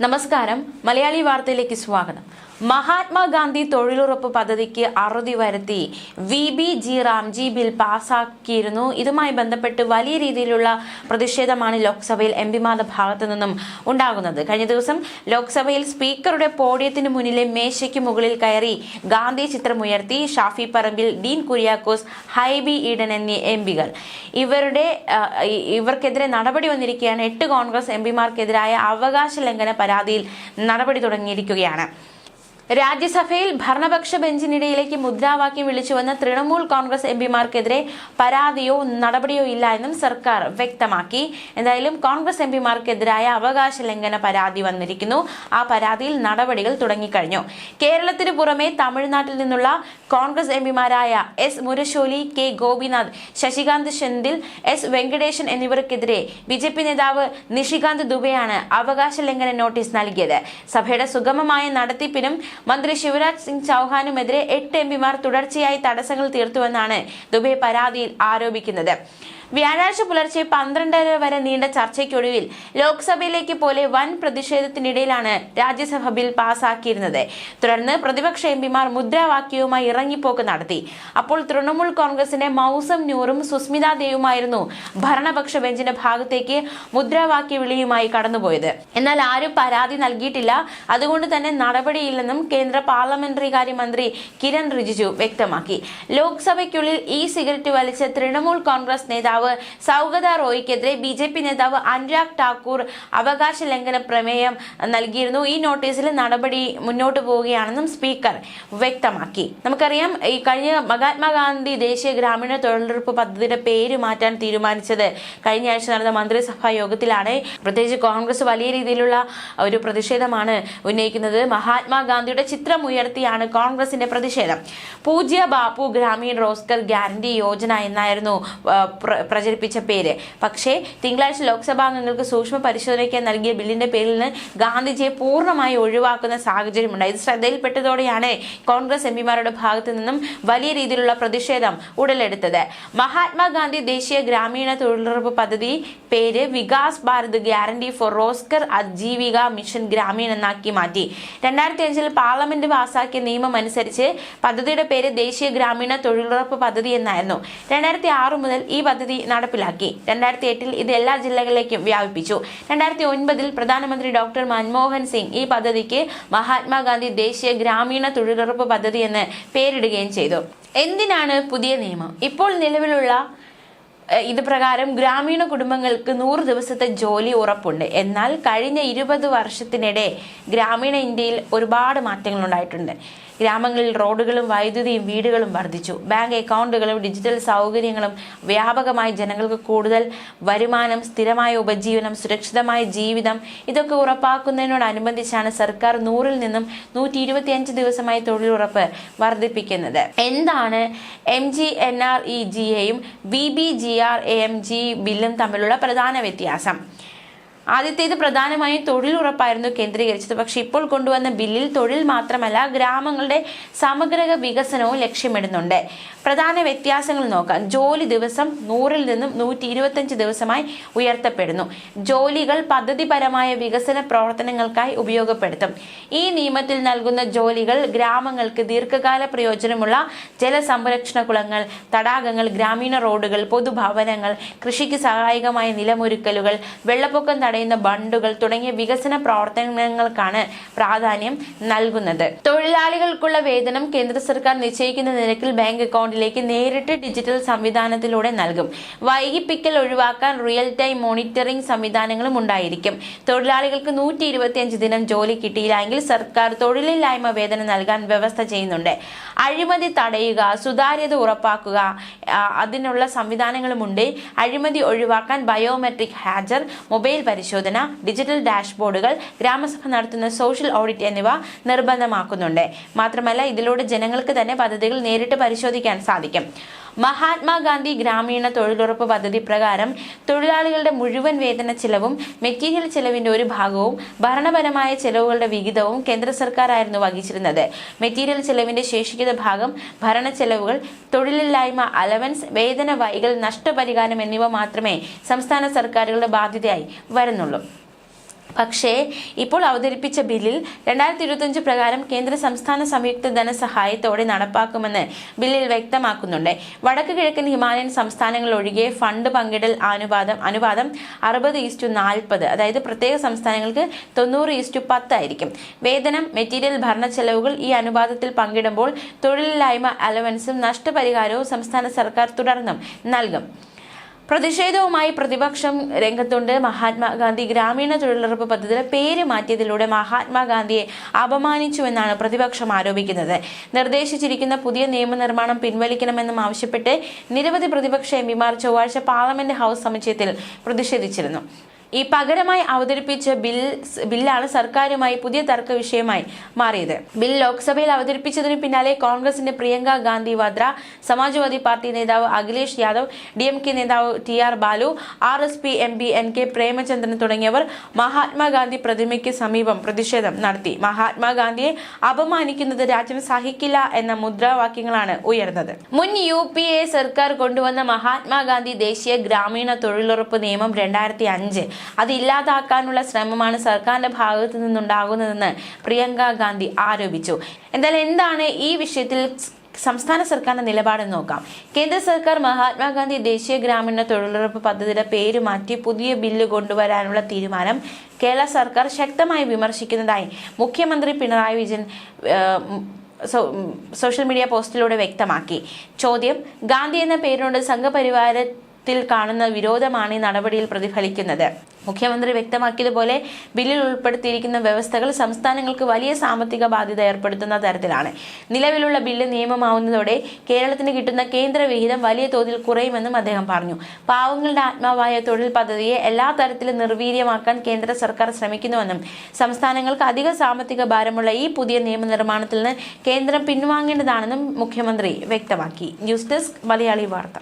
നമസ്കാരം മലയാളി വാർത്തയിലേക്ക് സ്വാഗതം. മഹാത്മാഗാന്ധി തൊഴിലുറപ്പ് പദ്ധതിക്ക് അറുതി വരുത്തി VBG റാംജി ബിൽ പാസാക്കിയിരുന്നു. ഇതുമായി ബന്ധപ്പെട്ട് വലിയ രീതിയിലുള്ള പ്രതിഷേധമാണ് ലോക്സഭയിൽ എംപിമാരുടെ ഭാഗത്തു നിന്നും ഉണ്ടാകുന്നത്. കഴിഞ്ഞ ദിവസം ലോക്സഭയിൽ സ്പീക്കറുടെ പോഡിയത്തിന് മുന്നിലെ മേശയ്ക്ക് മുകളിൽ കയറി ഗാന്ധി ചിത്രം ഉയർത്തി ഷാഫി പറമ്പിൽ, ഡീൻ കുര്യാക്കോസ്, ഹൈബി ഈഡൻ എന്നീ എംപികൾ. ഇവർക്കെതിരെ നടപടി വന്നിരിക്കുകയാണ്. 8 കോൺഗ്രസ് എംപിമാർക്കെതിരായ അവകാശ ലംഘന പരാതിയിൽ നടപടി തുടങ്ങിയിരിക്കുകയാണ്. രാജ്യസഭയിൽ ഭരണപക്ഷ ബെഞ്ചിനിടയിലേക്ക് മുദ്രാവാക്യം വിളിച്ചുവന്ന തൃണമൂൽ കോൺഗ്രസ് എംപിമാർക്കെതിരെ പരാതിയോ നടപടിയോ ഇല്ല എന്നും സർക്കാർ വ്യക്തമാക്കി. എന്തായാലും കോൺഗ്രസ് എംപിമാർക്കെതിരായ അവകാശ ലംഘന പരാതി വന്നിരിക്കുന്നു. ആ പരാതിയിൽ നടപടികൾ തുടങ്ങിക്കഴിഞ്ഞു. കേരളത്തിന് പുറമെ തമിഴ്നാട്ടിൽ നിന്നുള്ള Congress എംപിമാരായ S മുരശോലി, K Gopinath, Shashikant Senthil, S Venkatesan എന്നിവർക്കെതിരെ BJP നേതാവ് നിഷികാന്ത് ദുബെയാണ് അവകാശ ലംഘന നോട്ടീസ് നൽകിയത്. സഭയുടെ സുഗമമായ നടത്തിപ്പിനും മന്ത്രി ശിവരാജ് സിംഗ് ചൌഹാനുമെതിരെ 8 എംപിമാർ തുടർച്ചയായി തടസ്സങ്ങൾ തീർത്തുവെന്നാണ് ദുബെ പരാതിയിൽ ആരോപിക്കുന്നത്. വ്യാഴാഴ്ച പുലർച്ചെ 12:30 വരെ നീണ്ട ചർച്ചയ്ക്കൊടുവിൽ ലോക്സഭയിലേക്ക് പോലെ വൻ പ്രതിഷേധത്തിനിടയിലാണ് രാജ്യസഭ ബിൽ പാസാക്കിയിരുന്നത്. തുടർന്ന് പ്രതിപക്ഷ എംപിമാർ മുദ്രാവാക്യവുമായി ഇറങ്ങിപ്പോക്ക് നടത്തി. അപ്പോൾ തൃണമൂൽ കോൺഗ്രസിന്റെ മൗസം നൂറും സുസ്മിത ദേവുമായിരുന്നു ഭരണപക്ഷ ബെഞ്ചിന്റെ ഭാഗത്തേക്ക് മുദ്രാവാക്യ വിളിയുമായി കടന്നുപോയത്. എന്നാൽ ആരും പരാതി നൽകിയിട്ടില്ല. അതുകൊണ്ട് തന്നെ നടപടിയില്ലെന്നും കേന്ദ്ര പാർലമെന്ററി കാര്യ മന്ത്രി കിരൺ റിജിജു വ്യക്തമാക്കി. ലോക്സഭയ്ക്കുള്ളിൽ സിഗരറ്റ് വലിച്ച തൃണമൂൽ കോൺഗ്രസ് നേതാവ് സൗഗത റോയിക്കെതിരെ BJP നേതാവ് അനുരാഗ് ഠാക്കൂർ അവകാശ ലംഘന പ്രമേയം നൽകിയിരുന്നു. ഈ നോട്ടീസിൽ നടപടി മുന്നോട്ട് പോവുകയാണെന്നും സ്പീക്കർ വ്യക്തമാക്കി. നമുക്കറിയാം, ഈ കഴിഞ്ഞ മഹാത്മാഗാന്ധി ദേശീയ ഗ്രാമീണ തൊഴിലുറപ്പ് പദ്ധതിയുടെ പേര് മാറ്റാൻ തീരുമാനിച്ചത് കഴിഞ്ഞ ആഴ്ച നടന്ന മന്ത്രിസഭാ യോഗത്തിലാണ്. പ്രത്യേകിച്ച് കോൺഗ്രസ് വലിയ രീതിയിലുള്ള ഒരു പ്രതിഷേധമാണ് ഉന്നയിക്കുന്നത്. മഹാത്മാഗാന്ധിയുടെ ചിത്രം ഉയർത്തിയാണ് കോൺഗ്രസിന്റെ പ്രതിഷേധം. പൂജ്യ ബാപ്പു ഗ്രാമീൺ റോസ്ഗർ ഗ്യാരണ്ടി യോജന എന്നായിരുന്നു പ്രചരിപ്പിച്ച പേര്. പക്ഷേ തിങ്കളാഴ്ച ലോക്സഭാംഗങ്ങൾക്ക് സൂക്ഷ്മ പരിശോധനയ്ക്ക് നൽകിയ ബില്ലിന്റെ പേരിൽ നിന്ന് ഗാന്ധിജിയെ പൂർണ്ണമായി ഒഴിവാക്കുന്ന സാഹചര്യമുണ്ടായി. ഇത് ശ്രദ്ധയിൽപ്പെട്ടതോടെയാണ് കോൺഗ്രസ് എംപിമാരുടെ ഭാഗത്തു നിന്നും വലിയ രീതിയിലുള്ള പ്രതിഷേധം ഉടലെടുത്തത്. മഹാത്മാഗാന്ധി ദേശീയ ഗ്രാമീണ തൊഴിലുറപ്പ് പദ്ധതി പേര് Vikas Bharat guarantee for Rozgar Ajeevika mission Gramin എന്നാക്കി മാറ്റി. 2005 പാർലമെന്റ് പാസാക്കിയ നിയമം അനുസരിച്ച് പദ്ധതിയുടെ പേര് ദേശീയ ഗ്രാമീണ തൊഴിലുറപ്പ് പദ്ധതി എന്നായിരുന്നു. 2006 മുതൽ ഈ പദ്ധതി നടപ്പിലാക്കി. 2008 ഇത് എല്ലാ ജില്ലകളിലേക്കും വ്യാപിപ്പിച്ചു. 2009 പ്രധാനമന്ത്രി ഡോക്ടർ മൻമോഹൻ സിംഗ് ഈ പദ്ധതിക്ക് മഹാത്മാഗാന്ധി ദേശീയ ഗ്രാമീണ തൊഴിലുറപ്പ് പദ്ധതി എന്ന് പേരിടുകയും ചെയ്തു. എന്തിനാണ് പുതിയ നിയമം? ഇപ്പോൾ നിലവിലുള്ള ഇത് പ്രകാരം ഗ്രാമീണ കുടുംബങ്ങൾക്ക് 100 ദിവസത്തെ ജോലി ഉറപ്പുണ്ട്. എന്നാൽ കഴിഞ്ഞ 20 വർഷത്തിനിടെ ഗ്രാമീണ ഇന്ത്യയിൽ ഒരുപാട് മാറ്റങ്ങൾ ഉണ്ടായിട്ടുണ്ട്. ഗ്രാമങ്ങളിൽ റോഡുകളും വൈദ്യുതിയും വീടുകളും വർദ്ധിച്ചു. ബാങ്ക് അക്കൗണ്ടുകളും ഡിജിറ്റൽ സൗകര്യങ്ങളും വ്യാപകമായി ജനങ്ങൾക്ക് കൂടുതൽ വരുമാനം, സ്ഥിരമായ ഉപജീവനം, സുരക്ഷിതമായ ജീവിതം ഇതൊക്കെ ഉറപ്പാക്കുന്നതിനോടനുബന്ധിച്ചാണ് സർക്കാർ 100-ൽ നിന്നും 125 ദിവസമായി തൊഴിലുറപ്പ് വർദ്ധിപ്പിക്കുന്നത്. എന്താണ് MGNREGAയും BBGRAMG ബില്ലും തമ്മിലുള്ള പ്രധാന വ്യത്യാസം? ആദ്യത്തേത് പ്രധാനമായും തൊഴിലുറപ്പായിരുന്നു കേന്ദ്രീകരിച്ചത്. പക്ഷെ ഇപ്പോൾ കൊണ്ടുവന്ന ബില്ലിൽ തൊഴിൽ മാത്രമല്ല, ഗ്രാമങ്ങളുടെ സമഗ്ര വികസനവും ലക്ഷ്യമിടുന്നുണ്ട്. പ്രധാന വ്യത്യാസങ്ങൾ നോക്കാം. ജോലി ദിവസം 100-ൽ നിന്നും 125 ദിവസമായി ഉയർത്തപ്പെടുന്നു. ജോലികൾ പദ്ധതിപരമായ വികസന പ്രവർത്തനങ്ങൾക്കായി ഉപയോഗപ്പെടുത്തും. ഈ നിയമത്തിൽ നൽകുന്ന ജോലികൾ ഗ്രാമങ്ങൾക്ക് ദീർഘകാല പ്രയോജനമുള്ള ജലസംരക്ഷണ കുളങ്ങൾ, തടാകങ്ങൾ, ഗ്രാമീണ റോഡുകൾ, പൊതുഭവനങ്ങൾ, കൃഷിക്ക് സഹായകമായ നിലമൊരുക്കലുകൾ, വെള്ളപ്പൊക്കം തടയുന്ന ബണ്ടുകൾ തുടങ്ങിയ വികസന പ്രവർത്തനങ്ങൾക്കാണ് പ്രാധാന്യം നൽകുന്നത്. തൊഴിലാളികൾക്കുള്ള വേതനം കേന്ദ്ര സർക്കാർ നിശ്ചയിക്കുന്ന നിരക്കിൽ ബാങ്ക് അക്കൗണ്ടിലേക്ക് നേരിട്ട് ഡിജിറ്റൽ സംവിധാനത്തിലൂടെ നൽകും. വൈകിപ്പിക്കൽ ഒഴിവാക്കാൻ റിയൽ ടൈം മോണിറ്ററിംഗ് സംവിധാനങ്ങളും ഉണ്ടായിരിക്കും. തൊഴിലാളികൾക്ക് 125 ദിനം ജോലി കിട്ടിയില്ല എങ്കിൽ സർക്കാർ തൊഴിലില്ലായ്മ വേതനം നൽകാൻ വ്യവസ്ഥ ചെയ്യുന്നുണ്ട്. അഴിമതി തടയുക, സുതാര്യത ഉറപ്പാക്കുക, അതിനുള്ള സംവിധാനങ്ങളുമുണ്ട്. അഴിമതി ഒഴിവാക്കാൻ ബയോമെട്രിക് ഹാജർ, മൊബൈൽ പരിശോധന, ഡിജിറ്റൽ ഡാഷ്ബോർഡുകൾ, ഗ്രാമസഭ നടത്തുന്ന സോഷ്യൽ ഓഡിറ്റ് എന്നിവ നിർബന്ധമാക്കുന്നുണ്ട്. മാത്രമല്ല, ഇതിലൂടെ ജനങ്ങൾക്ക് തന്നെ പദ്ധതികൾ നേരിട്ട് പരിശോധിക്കാൻ സാധിക്കും. മഹാത്മാഗാന്ധി ഗ്രാമീണ തൊഴിലുറപ്പ് പദ്ധതി പ്രകാരം തൊഴിലാളികളുടെ മുഴുവൻ വേതന ചെലവും മെറ്റീരിയൽ ചെലവിന്റെ ഒരു ഭാഗവും ഭരണപരമായ ചെലവുകളുടെ വിഹിതവും കേന്ദ്ര സർക്കാരായിരുന്നു വഹിച്ചിരുന്നത്. മെറ്റീരിയൽ ചെലവിന്റെ ശേഷിക്കുന്ന ഭാഗം ഭരണ ചെലവുകൾ, തൊഴിലില്ലായ്മ അലവൻസ്, വേതന വൈകൽ, നഷ്ടപരിഹാരം എന്നിവ മാത്രമേ സംസ്ഥാന സർക്കാരുകളുടെ ബാധ്യതയായി വരുന്നുള്ളൂ. പക്ഷേ ഇപ്പോൾ അവതരിപ്പിച്ച ബില്ലിൽ 2025 പ്രകാരം കേന്ദ്ര സംസ്ഥാന സംയുക്ത ധനസഹായത്തോടെ നടപ്പാക്കുമെന്ന് ബില്ലിൽ വ്യക്തമാക്കുന്നുണ്ട്. വടക്ക് കിഴക്കൻ ഹിമാലയൻ സംസ്ഥാനങ്ങൾ ഒഴികെ ഫണ്ട് പങ്കിടൽ അനുപാതം 60:40, അതായത് പ്രത്യേക സംസ്ഥാനങ്ങൾക്ക് 90:10 ആയിരിക്കും. വേതനം, മെറ്റീരിയൽ, ഭരണ ചെലവുകൾ ഈ അനുപാതത്തിൽ പങ്കിടുമ്പോൾ തൊഴിലില്ലായ്മ അലവൻസും നഷ്ടപരിഹാരവും സംസ്ഥാന സർക്കാർ തുടർന്നും നൽകും. പ്രതിഷേധവുമായി പ്രതിപക്ഷം രംഗത്തുണ്ട്. മഹാത്മാഗാന്ധി ഗ്രാമീണ തൊഴിലുറപ്പ് പദ്ധതിയുടെ പേര് മാറ്റിയതിലൂടെ മഹാത്മാഗാന്ധിയെ അപമാനിച്ചുവെന്നാണ് പ്രതിപക്ഷം ആരോപിക്കുന്നത്. നിർദ്ദേശിച്ചിരിക്കുന്ന പുതിയ നിയമനിർമ്മാണം പിൻവലിക്കണമെന്നും ആവശ്യപ്പെട്ട് നിരവധി പ്രതിപക്ഷ എംപിമാർ ചൊവ്വാഴ്ച പാർലമെന്റ് ഹൌസ് സമുച്ചയത്തിൽ പ്രതിഷേധിച്ചിരുന്നു. ഈ പകരമായി അവതരിപ്പിച്ച ബില്ലാണ് സർക്കാരുമായി പുതിയ തർക്ക വിഷയമായി മാറിയത്. ബിൽ ലോക്സഭയിൽ അവതരിപ്പിച്ചതിന് പിന്നാലെ കോൺഗ്രസിന്റെ പ്രിയങ്ക ഗാന്ധി വദ്ര, സമാജ്വാദി പാർട്ടി നേതാവ് അഖിലേഷ് യാദവ്, DMK നേതാവ് TR Balu, RSP MP NK Premachandran തുടങ്ങിയവർ മഹാത്മാഗാന്ധി പ്രതിമയ്ക്ക് സമീപം പ്രതിഷേധം നടത്തി. മഹാത്മാഗാന്ധിയെ അപമാനിക്കുന്നത് രാജ്യം സഹിക്കില്ല എന്ന മുദ്രാവാക്യങ്ങളാണ് ഉയർന്നത്. മുൻ UPA സർക്കാർ കൊണ്ടുവന്ന മഹാത്മാഗാന്ധി ദേശീയ ഗ്രാമീണ തൊഴിലുറപ്പ് നിയമം 2005 അത് ഇല്ലാതാക്കാനുള്ള ശ്രമമാണ് സർക്കാരിന്റെ ഭാഗത്തു നിന്നുണ്ടാകുന്നതെന്ന് പ്രിയങ്ക ഗാന്ധി ആരോപിച്ചു. എന്താണ് ഈ വിഷയത്തിൽ സംസ്ഥാന സർക്കാരിന്റെ നിലപാടെന്ന് നോക്കാം. കേന്ദ്ര സർക്കാർ മഹാത്മാഗാന്ധി ദേശീയ ഗ്രാമീണ തൊഴിലുറപ്പ് പദ്ധതിയുടെ പേര് മാറ്റി പുതിയ ബില്ല് കൊണ്ടുവരാനുള്ള തീരുമാനം കേരള സർക്കാർ ശക്തമായി വിമർശിക്കുന്നതായി മുഖ്യമന്ത്രി പിണറായി വിജയൻ സോഷ്യൽ മീഡിയ പോസ്റ്റിലൂടെ വ്യക്തമാക്കി. ചോദ്യം: ഗാന്ധി എന്ന പേരിനോട് സംഘപരിവാരത്തിൽ കാണുന്ന വിരോധമാണ് ഈ നടപടിയിൽ പ്രതിഫലിക്കുന്നത്. മുഖ്യമന്ത്രി വ്യക്തമാക്കിയതുപോലെ ബില്ലിൽ ഉൾപ്പെടുത്തിയിരിക്കുന്ന വ്യവസ്ഥകൾ സംസ്ഥാനങ്ങൾക്ക് വലിയ സാമ്പത്തിക ബാധ്യത ഏർപ്പെടുത്തുന്ന തരത്തിലാണ്. നിലവിലുള്ള ബില്ല് നിയമമാവുന്നതോടെ കേരളത്തിന് കിട്ടുന്ന കേന്ദ്ര വിഹിതം വലിയ തോതിൽ കുറയുമെന്നും അദ്ദേഹം പറഞ്ഞു. പാവങ്ങളുടെ ആത്മാവായ തൊഴിൽ പദ്ധതിയെ എല്ലാ തരത്തിലും നിർവീര്യമാക്കാൻ കേന്ദ്ര സർക്കാർ ശ്രമിക്കുന്നുവെന്നും സംസ്ഥാനങ്ങൾക്ക് അധിക സാമ്പത്തിക ഭാരമുള്ള ഈ പുതിയ നിയമനിർമ്മാണത്തിൽ നിന്ന് കേന്ദ്രം പിൻവാങ്ങേണ്ടതാണെന്നും മുഖ്യമന്ത്രി വ്യക്തമാക്കി. ന്യൂസ് ഡെസ്ക് മലയാളി വാർത്ത.